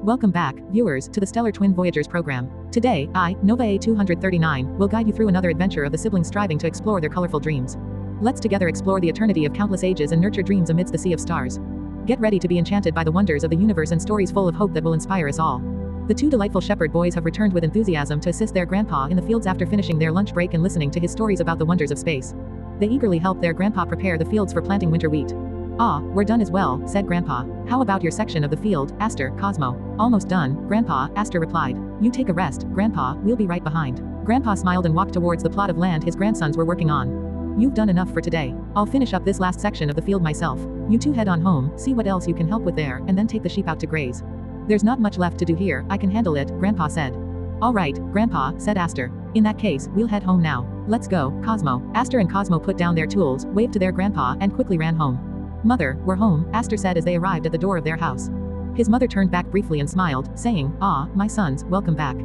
Welcome back, viewers, to the Stellar Twin Voyagers program. Today, I, Nova A239, will guide you through another adventure of the siblings striving to explore their colorful dreams. Let's together explore the eternity of countless ages and nurture dreams amidst the sea of stars. Get ready to be enchanted by the wonders of the universe and stories full of hope that will inspire us all. The two delightful shepherd boys have returned with enthusiasm to assist their grandpa in the fields after finishing their lunch break and listening to his stories about the wonders of space. They eagerly help their grandpa prepare the fields for planting winter wheat. "Ah, we're done as well," said Grandpa. "How about your section of the field, Aster, Cosmo?" "Almost done, Grandpa," Aster replied. "You take a rest, Grandpa, we'll be right behind." Grandpa smiled and walked towards the plot of land his grandsons were working on. "You've done enough for today. I'll finish up this last section of the field myself. You two head on home, see what else you can help with there, and then take the sheep out to graze. There's not much left to do here, I can handle it," Grandpa said. "All right, Grandpa," said Aster. "In that case, we'll head home now. Let's go, Cosmo." Aster and Cosmo put down their tools, waved to their grandpa, and quickly ran home. "Mother, we're home," Aster said as they arrived at the door of their house. His mother turned back briefly and smiled, saying, "Ah, my sons, welcome back.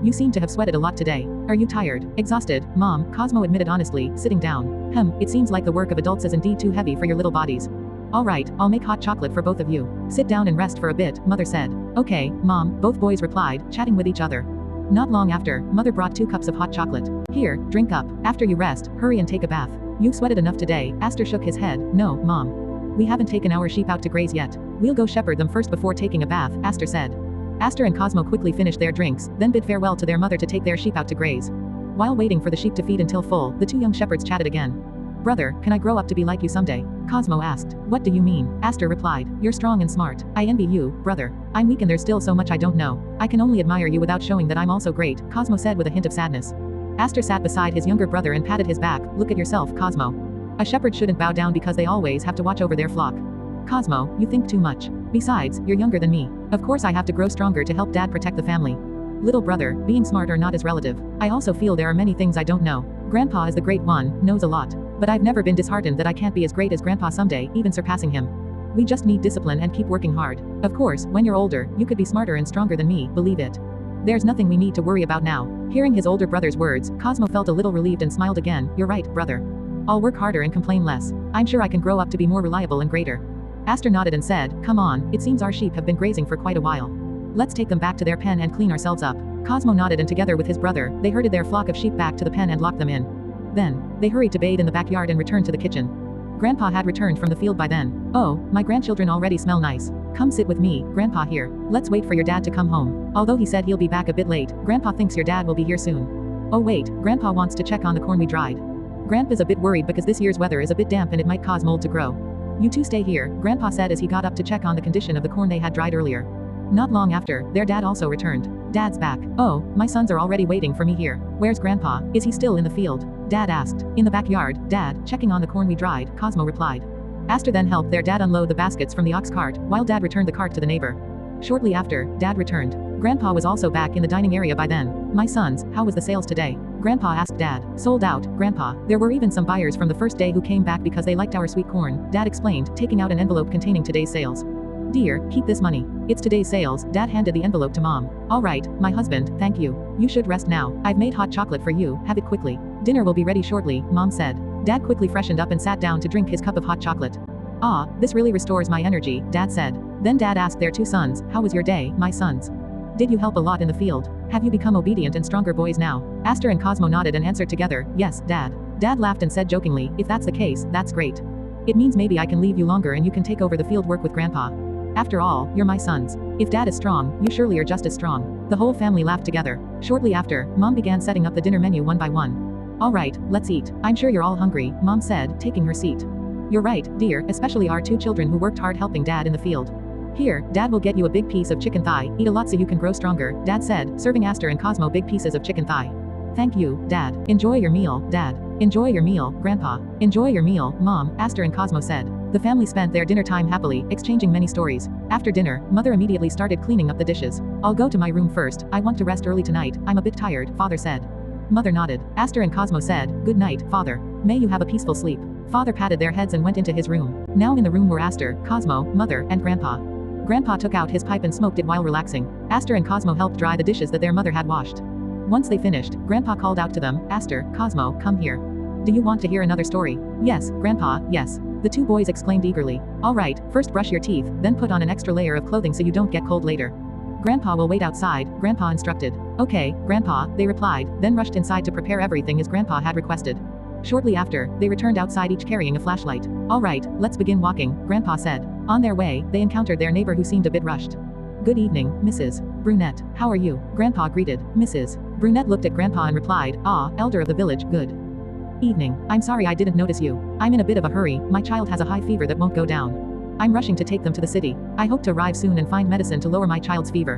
You seem to have sweated a lot today. Are you tired? Exhausted, Mom?" Cosmo admitted honestly, sitting down. It seems like the work of adults is indeed too heavy for your little bodies." "All right, I'll make hot chocolate for both of you. Sit down and rest for a bit," Mother said. "Okay, Mom," both boys replied, chatting with each other. Not long after, Mother brought 2 cups of hot chocolate. "Here, drink up. After you rest, hurry and take a bath. You've sweated enough today." Aster shook his head. "No, Mom. We haven't taken our sheep out to graze yet. We'll go shepherd them first before taking a bath," Aster said. Aster and Cosmo quickly finished their drinks, then bid farewell to their mother to take their sheep out to graze. While waiting for the sheep to feed until full, the 2 young shepherds chatted again. "Brother, can I grow up to be like you someday?" Cosmo asked. "What do you mean?" Aster replied. "You're strong and smart. I envy you, brother. I'm weak and there's still so much I don't know. I can only admire you without showing that I'm also great," Cosmo said with a hint of sadness. Aster sat beside his younger brother and patted his back. "Look at yourself, Cosmo. A shepherd shouldn't bow down because they always have to watch over their flock. Cosmo, you think too much. Besides, you're younger than me. Of course I have to grow stronger to help Dad protect the family. Little brother, being smart or not is relative. I also feel there are many things I don't know. Grandpa is the great one, knows a lot. But I've never been disheartened that I can't be as great as Grandpa someday, even surpassing him. We just need discipline and keep working hard. Of course, when you're older, you could be smarter and stronger than me, believe it. There's nothing we need to worry about now." Hearing his older brother's words, Cosmo felt a little relieved and smiled again. "You're right, brother. I'll work harder and complain less. I'm sure I can grow up to be more reliable and greater." Aster nodded and said, "Come on, it seems our sheep have been grazing for quite a while. Let's take them back to their pen and clean ourselves up." Cosmo nodded and together with his brother, they herded their flock of sheep back to the pen and locked them in. Then, they hurried to bathe in the backyard and returned to the kitchen. Grandpa had returned from the field by then. "Oh, my grandchildren already smell nice. Come sit with me, Grandpa here. Let's wait for your dad to come home. Although he said he'll be back a bit late, Grandpa thinks your dad will be here soon." "Oh wait, Grandpa wants to check on the corn we dried. Grandpa's a bit worried because this year's weather is a bit damp and it might cause mold to grow. You two stay here," Grandpa said as he got up to check on the condition of the corn they had dried earlier. Not long after, their dad also returned. "Dad's back." "Oh, my sons are already waiting for me here. Where's Grandpa? Is he still in the field?" Dad asked. "In the backyard, Dad, checking on the corn we dried," Cosmo replied. Aster then helped their dad unload the baskets from the ox cart, while Dad returned the cart to the neighbor. Shortly after, Dad returned. Grandpa was also back in the dining area by then. "My sons, how was the sales today?" Grandpa asked Dad. "Sold out, Grandpa. There were even some buyers from the first day who came back because they liked our sweet corn," Dad explained, taking out an envelope containing today's sales. "Dear, keep this money. It's today's sales," Dad handed the envelope to Mom. "All right, my husband, thank you. You should rest now. I've made hot chocolate for you, have it quickly. Dinner will be ready shortly," Mom said. Dad quickly freshened up and sat down to drink his cup of hot chocolate. "Ah, this really restores my energy," Dad said. Then Dad asked their 2 sons, "How was your day, my sons? Did you help a lot in the field? Have you become obedient and stronger boys now?" Aster and Cosmo nodded and answered together, "Yes, Dad." Dad laughed and said jokingly, "If that's the case, that's great. It means maybe I can leave you longer and you can take over the field work with Grandpa. After all, you're my sons. If Dad is strong, you surely are just as strong." The whole family laughed together. Shortly after, Mom began setting up the dinner menu one by one. "All right, let's eat. I'm sure you're all hungry," Mom said, taking her seat. "You're right, dear, especially our 2 children who worked hard helping Dad in the field. Here, Dad will get you a big piece of chicken thigh. Eat a lot so you can grow stronger," Dad said, serving Aster and Cosmo big pieces of chicken thigh. "Thank you, Dad. Enjoy your meal, Dad." "Enjoy your meal, Grandpa." "Enjoy your meal, Mom," Aster and Cosmo said. The family spent their dinner time happily, exchanging many stories. After dinner, Mother immediately started cleaning up the dishes. "I'll go to my room first. I want to rest early tonight. I'm a bit tired," Father said. Mother nodded. Aster and Cosmo said, "Good night, Father. May you have a peaceful sleep." Father patted their heads and went into his room. Now in the room were Aster, Cosmo, Mother, and Grandpa. Grandpa took out his pipe and smoked it while relaxing. Aster and Cosmo helped dry the dishes that their mother had washed. Once they finished, Grandpa called out to them, "Aster, Cosmo, come here. Do you want to hear another story?" "Yes, Grandpa, yes." The 2 boys exclaimed eagerly. "All right, first brush your teeth, then put on an extra layer of clothing so you don't get cold later." Grandpa will wait outside, Grandpa instructed. Okay, Grandpa, they replied, then rushed inside to prepare everything as Grandpa had requested. Shortly after, they returned outside each carrying a flashlight. All right, let's begin walking, Grandpa said. On their way, they encountered their neighbor who seemed a bit rushed. Good evening, Mrs. Brunette. How are you? Grandpa greeted. Mrs. Brunette looked at Grandpa and replied, Ah, elder of the village, good evening. I'm sorry I didn't notice you. I'm in a bit of a hurry, my child has a high fever that won't go down. I'm rushing to take them to the city. I hope to arrive soon and find medicine to lower my child's fever.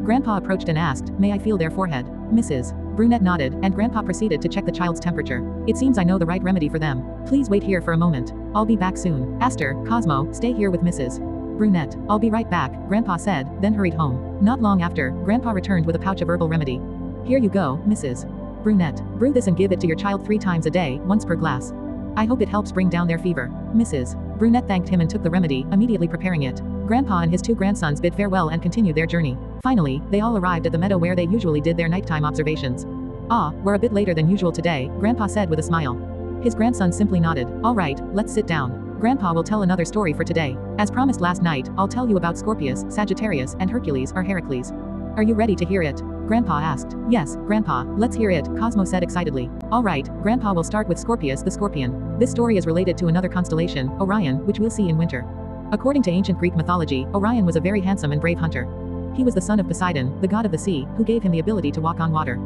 Grandpa approached and asked, May I feel their forehead? Mrs. Brunette nodded, and Grandpa proceeded to check the child's temperature. It seems I know the right remedy for them. Please wait here for a moment. I'll be back soon. Aster, Cosmo, stay here with Mrs. Brunette. I'll be right back, Grandpa said, then hurried home. Not long after, Grandpa returned with a pouch of herbal remedy. Here you go, Mrs. Brunette. Brew this and give it to your child 3 times a day, once per glass. I hope it helps bring down their fever. Mrs. Brunette thanked him and took the remedy, immediately preparing it. Grandpa and his 2 grandsons bid farewell and continued their journey. Finally, they all arrived at the meadow where they usually did their nighttime observations. Ah, we're a bit later than usual today, Grandpa said with a smile. His grandson simply nodded. All right, let's sit down. Grandpa will tell another story for today. As promised last night, I'll tell you about Scorpius, Sagittarius, and Hercules or Heracles. Are you ready to hear it? Grandpa asked. Yes, Grandpa, let's hear it, Cosmo said excitedly. All right, Grandpa will start with Scorpius the Scorpion. This story is related to another constellation, Orion, which we'll see in winter. According to ancient Greek mythology, Orion was a very handsome and brave hunter. He was the son of Poseidon, the god of the sea, who gave him the ability to walk on water.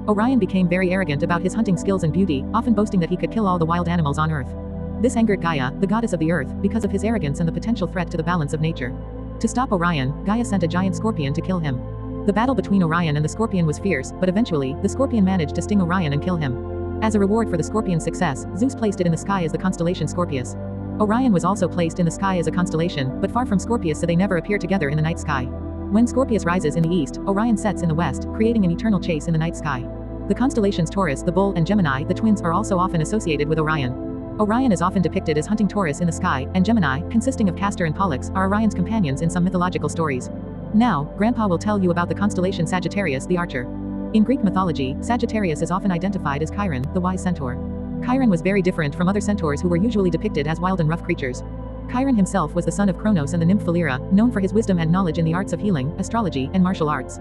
Orion became very arrogant about his hunting skills and beauty, often boasting that he could kill all the wild animals on Earth. This angered Gaia, the goddess of the earth, because of his arrogance and the potential threat to the balance of nature. To stop Orion, Gaia sent a giant scorpion to kill him. The battle between Orion and the scorpion was fierce, but eventually, the scorpion managed to sting Orion and kill him. As a reward for the scorpion's success, Zeus placed it in the sky as the constellation Scorpius. Orion was also placed in the sky as a constellation, but far from Scorpius, so they never appear together in the night sky. When Scorpius rises in the east, Orion sets in the west, creating an eternal chase in the night sky. The constellations Taurus, the bull, and Gemini, the twins, are also often associated with Orion. Orion is often depicted as hunting Taurus in the sky, and Gemini, consisting of Castor and Pollux, are Orion's companions in some mythological stories. Now, Grandpa will tell you about the constellation Sagittarius the Archer. In Greek mythology, Sagittarius is often identified as Chiron, the wise centaur. Chiron was very different from other centaurs who were usually depicted as wild and rough creatures. Chiron himself was the son of Kronos and the nymph Philyra, known for his wisdom and knowledge in the arts of healing, astrology, and martial arts.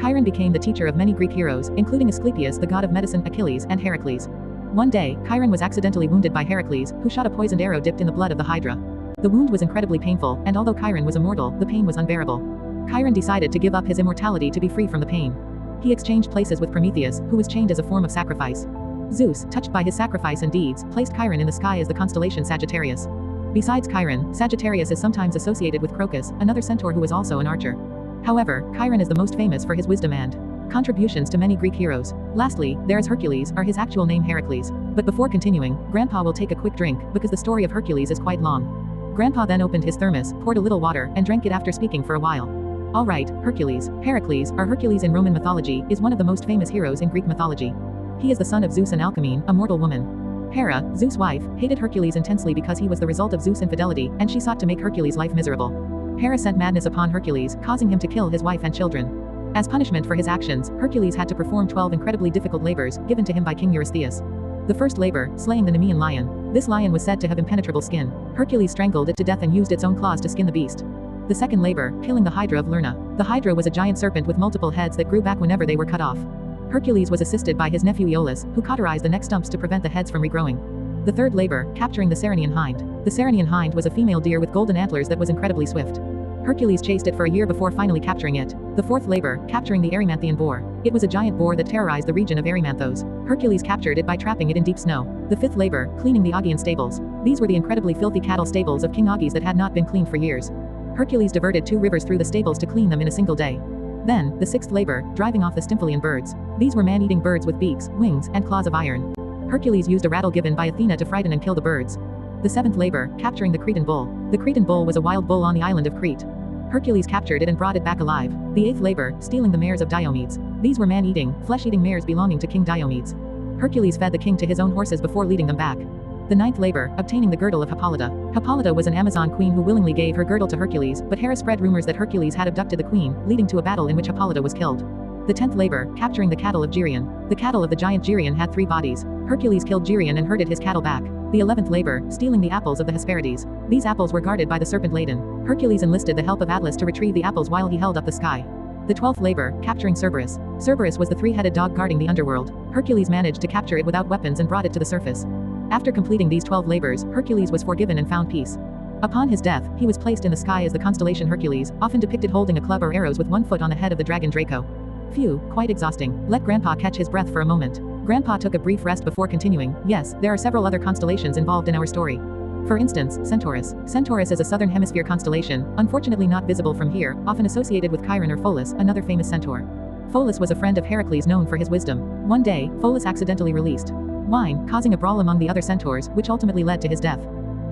Chiron became the teacher of many Greek heroes, including Asclepius, the god of medicine, Achilles, and Heracles. One day, Chiron was accidentally wounded by Heracles, who shot a poisoned arrow dipped in the blood of the Hydra. The wound was incredibly painful, and although Chiron was immortal, the pain was unbearable. Chiron decided to give up his immortality to be free from the pain. He exchanged places with Prometheus, who was chained as a form of sacrifice. Zeus, touched by his sacrifice and deeds, placed Chiron in the sky as the constellation Sagittarius. Besides Chiron, Sagittarius is sometimes associated with Crocus, another centaur who is also an archer. However, Chiron is the most famous for his wisdom and contributions to many Greek heroes. Lastly, there is Hercules, or his actual name Heracles. But before continuing, Grandpa will take a quick drink, because the story of Hercules is quite long. Grandpa then opened his thermos, poured a little water, and drank it after speaking for a while. Alright, Hercules, Heracles, or Hercules in Roman mythology, is one of the most famous heroes in Greek mythology. He is the son of Zeus and Alcmene, a mortal woman. Hera, Zeus' wife, hated Hercules intensely because he was the result of Zeus' infidelity, and she sought to make Hercules' life miserable. Hera sent madness upon Hercules, causing him to kill his wife and children. As punishment for his actions, Hercules had to perform 12 incredibly difficult labors, given to him by King Eurystheus. The first labor, slaying the Nemean lion. This lion was said to have impenetrable skin. Hercules strangled it to death and used its own claws to skin the beast. The second labor, killing the Hydra of Lerna. The Hydra was a giant serpent with multiple heads that grew back whenever they were cut off. Hercules was assisted by his nephew Aeolus, who cauterized the neck stumps to prevent the heads from regrowing. The third labor, capturing the Ceryneian hind. The Ceryneian hind was a female deer with golden antlers that was incredibly swift. Hercules chased it for a year before finally capturing it. The fourth labor, capturing the Erymanthian boar. It was a giant boar that terrorized the region of Erymanthos. Hercules captured it by trapping it in deep snow. The fifth labor, cleaning the Augean stables. These were the incredibly filthy cattle stables of King Augeas that had not been cleaned for years. Hercules diverted 2 rivers through the stables to clean them in a single day. Then, the sixth labor, driving off the Stymphalian birds. These were man-eating birds with beaks, wings, and claws of iron. Hercules used a rattle given by Athena to frighten and kill the birds. The seventh labor, capturing the Cretan bull. The Cretan bull was a wild bull on the island of Crete. Hercules captured it and brought it back alive. The eighth labor, stealing the mares of Diomedes. These were man-eating, flesh-eating mares belonging to King Diomedes. Hercules fed the king to his own horses before leading them back. The ninth labor, obtaining the girdle of Hippolyta. Hippolyta was an Amazon queen who willingly gave her girdle to Hercules, but Hera spread rumors that Hercules had abducted the queen, leading to a battle in which Hippolyta was killed. The 10th labor, capturing the cattle of Geryon. The cattle of the giant Geryon had 3 bodies. Hercules killed Geryon and herded his cattle back. The 11th labor, stealing the apples of the Hesperides. These apples were guarded by the serpent Ladon. Hercules enlisted the help of Atlas to retrieve the apples while he held up the sky. The The 12th labor, capturing Cerberus. Cerberus was the three-headed dog guarding the underworld. Hercules managed to capture it without weapons and brought it to the surface. After completing these 12 labors, Hercules was forgiven and found peace. Upon his death, he was placed in the sky as the constellation Hercules, often depicted holding a club or arrows with one foot on the head of the dragon Draco. Phew, quite exhausting. Let Grandpa catch his breath for a moment. Grandpa took a brief rest before continuing. Yes, there are several other constellations involved in our story. For instance, Centaurus. Centaurus is a southern hemisphere constellation, unfortunately not visible from here, often associated with Chiron or Pholus, another famous centaur. Pholus was a friend of Heracles known for his wisdom. One day, Pholus accidentally released wine, causing a brawl among the other centaurs, which ultimately led to his death.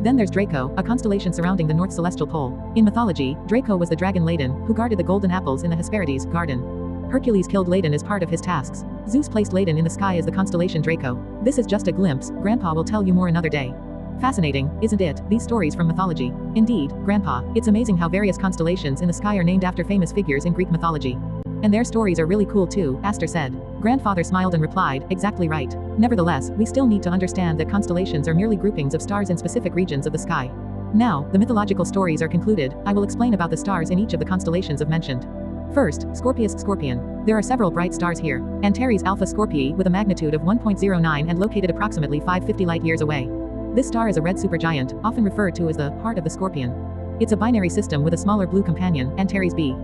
Then there's Draco, a constellation surrounding the North Celestial Pole. In mythology, Draco was the dragon Ladon, who guarded the golden apples in the Hesperides garden. Hercules killed Ladon as part of his tasks. Zeus placed Ladon in the sky as the constellation Draco. This is just a glimpse, Grandpa will tell you more another day. Fascinating, isn't it, these stories from mythology? Indeed, Grandpa, it's amazing how various constellations in the sky are named after famous figures in Greek mythology. And their stories are really cool too, Aster said. Grandfather smiled and replied, exactly right. Nevertheless, we still need to understand that constellations are merely groupings of stars in specific regions of the sky. Now, the mythological stories are concluded, I will explain about the stars in each of the constellations I've mentioned. First, Scorpius Scorpion. There are several bright stars here. Antares Alpha Scorpii with a magnitude of 1.09 and located approximately 550 light-years away. This star is a red supergiant, often referred to as the heart of the Scorpion. It's a binary system with a smaller blue companion, Antares B.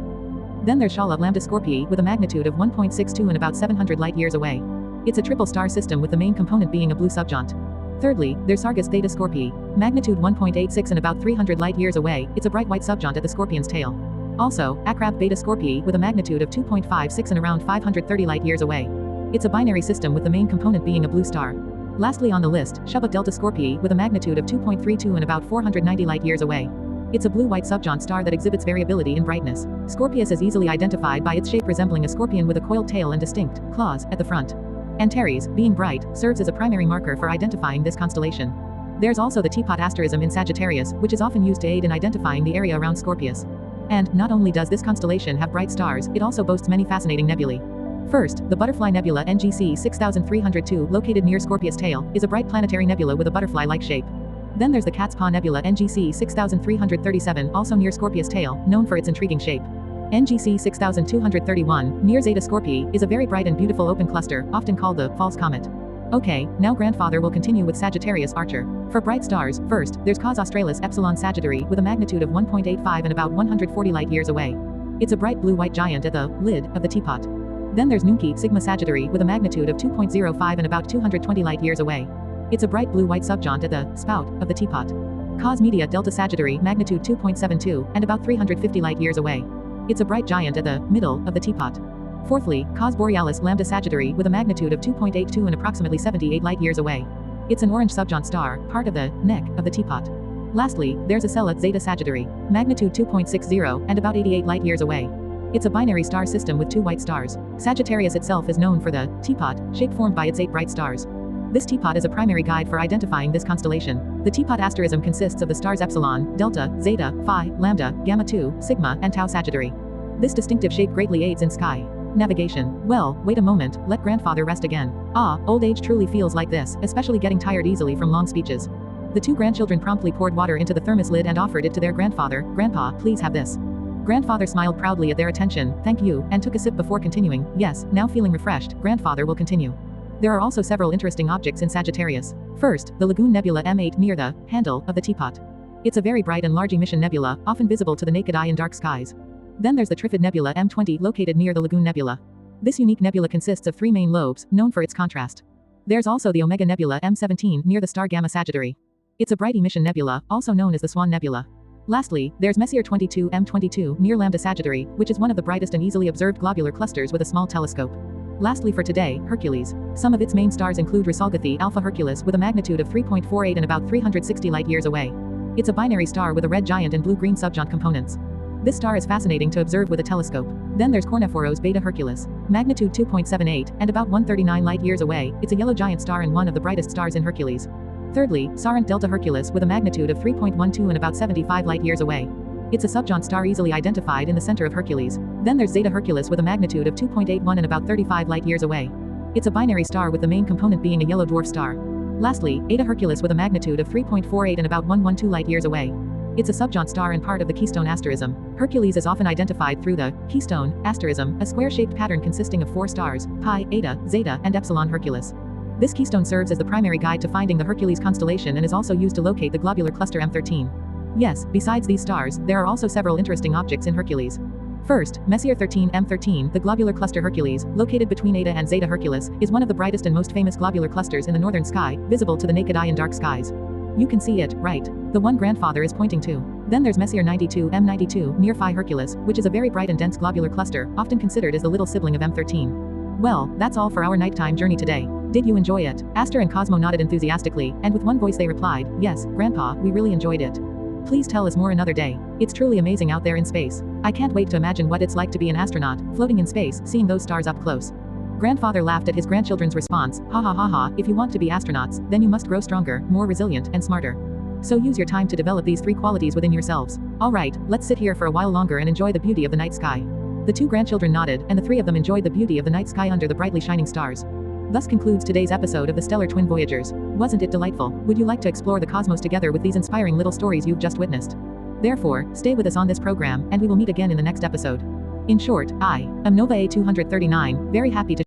Then there's Shala Lambda Scorpii with a magnitude of 1.62 and about 700 light-years away. It's a triple star system with the main component being a blue subgiant. Thirdly, there's Sargas Theta Scorpii, magnitude 1.86 and about 300 light-years away. It's a bright white subgiant at the Scorpion's tail. Also, Akrab Beta Scorpii with a magnitude of 2.56 and around 530 light-years away. It's a binary system with the main component being a blue star. Lastly on the list, Shubak Delta Scorpii with a magnitude of 2.32 and about 490 light-years away. It's a blue-white subgiant star that exhibits variability in brightness. Scorpius is easily identified by its shape resembling a scorpion with a coiled tail and distinct claws at the front. Antares, being bright, serves as a primary marker for identifying this constellation. There's also the teapot asterism in Sagittarius, which is often used to aid in identifying the area around Scorpius. And, not only does this constellation have bright stars, it also boasts many fascinating nebulae. First, the Butterfly Nebula NGC 6302, located near Scorpius' tail, is a bright planetary nebula with a butterfly-like shape. Then there's the Cat's Paw Nebula NGC 6337, also near Scorpius' tail, known for its intriguing shape. NGC 6231, near Zeta Scorpii, is a very bright and beautiful open cluster, often called the False Comet. Okay, now Grandfather will continue with Sagittarius Archer. For bright stars, first, there's Cos Australis Epsilon Sagittari with a magnitude of 1.85 and about 140 light-years away. It's a bright blue-white giant at the lid of the teapot. Then there's Nunki Sigma Sagittari with a magnitude of 2.05 and about 220 light-years away. It's a bright blue-white subgiant at the spout of the teapot. Cos Media Delta Sagittari, magnitude 2.72, and about 350 light-years away. It's a bright giant at the middle of the teapot. Fourthly, Cos Borealis Lambda Sagittari with a magnitude of 2.82 and approximately 78 light-years away. It's an orange subgiant star, part of the neck of the teapot. Lastly, there's Acela Zeta Sagittari, magnitude 2.60 and about 88 light-years away. It's a binary star system with two white stars. Sagittarius itself is known for the teapot shape formed by its 8 bright stars. This teapot is a primary guide for identifying this constellation. The teapot asterism consists of the stars Epsilon, Delta, Zeta, Phi, Lambda, Gamma 2, Sigma, and Tau Sagittari. This distinctive shape greatly aids in sky navigation. Well, wait a moment, let Grandfather rest again. Ah, old age truly feels like this, especially getting tired easily from long speeches. The two grandchildren promptly poured water into the thermos lid and offered it to their grandfather. Grandpa, please have this. Grandfather smiled proudly at their attention, thank you, and took a sip before continuing. Yes, now feeling refreshed, Grandfather will continue. There are also several interesting objects in Sagittarius. First, the Lagoon Nebula M8 near the handle of the teapot. It's a very bright and large emission nebula, often visible to the naked eye in dark skies. Then there's the Trifid Nebula M20 located near the Lagoon Nebula. This unique nebula consists of 3 main lobes, known for its contrast. There's also the Omega Nebula M17 near the star Gamma Sagittari. It's a bright emission nebula, also known as the Swan Nebula. Lastly, there's Messier 22 M22 near Lambda Sagittari, which is one of the brightest and easily observed globular clusters with a small telescope. Lastly for today, Hercules. Some of its main stars include Rusalgathi Alpha Herculis with a magnitude of 3.48 and about 360 light-years away. It's a binary star with a red giant and blue-green subgiant components. This star is fascinating to observe with a telescope. Then there's Cornephoros Beta Herculis, magnitude 2.78 and about 139 light-years away. It's a yellow giant star and one of the brightest stars in Hercules. Thirdly, Sarant Delta Herculis with a magnitude of 3.12 and about 75 light-years away. It's a subgiant star easily identified in the center of Hercules. Then there's Zeta Herculis with a magnitude of 2.81 and about 35 light-years away. It's a binary star with the main component being a yellow dwarf star. Lastly, Eta Herculis with a magnitude of 3.48 and about 112 light-years away. It's a subgiant star and part of the keystone asterism. Hercules is often identified through the keystone asterism, a square-shaped pattern consisting of 4 stars, Pi, Eta, Zeta, and Epsilon Herculis. This keystone serves as the primary guide to finding the Hercules constellation and is also used to locate the globular cluster M13. Yes, besides these stars, there are also several interesting objects in Hercules. First, Messier 13 M13, the globular cluster Hercules, located between Eta and Zeta Herculis, is one of the brightest and most famous globular clusters in the northern sky, visible to the naked eye in dark skies. You can see it, right? The one grandfather is pointing to. Then there's Messier 92 M92, near Phi Herculis, which is a very bright and dense globular cluster, often considered as the little sibling of M13. Well, that's all for our nighttime journey today. Did you enjoy it? Aster and Cosmo nodded enthusiastically, and with one voice they replied, yes, Grandpa, we really enjoyed it. Please tell us more another day. It's truly amazing out there in space. I can't wait to imagine what it's like to be an astronaut, floating in space, seeing those stars up close. Grandfather laughed at his grandchildren's response, ha ha ha ha, if you want to be astronauts, then you must grow stronger, more resilient, and smarter. So use your time to develop these 3 qualities within yourselves. Alright, let's sit here for a while longer and enjoy the beauty of the night sky. The 2 grandchildren nodded, and the 3 of them enjoyed the beauty of the night sky under the brightly shining stars. Thus concludes today's episode of the Stellar Twin Voyagers. Wasn't it delightful? Would you like to explore the cosmos together with these inspiring little stories you've just witnessed? Therefore, stay with us on this program, and we will meet again in the next episode. In short, I am Nova A239, very happy to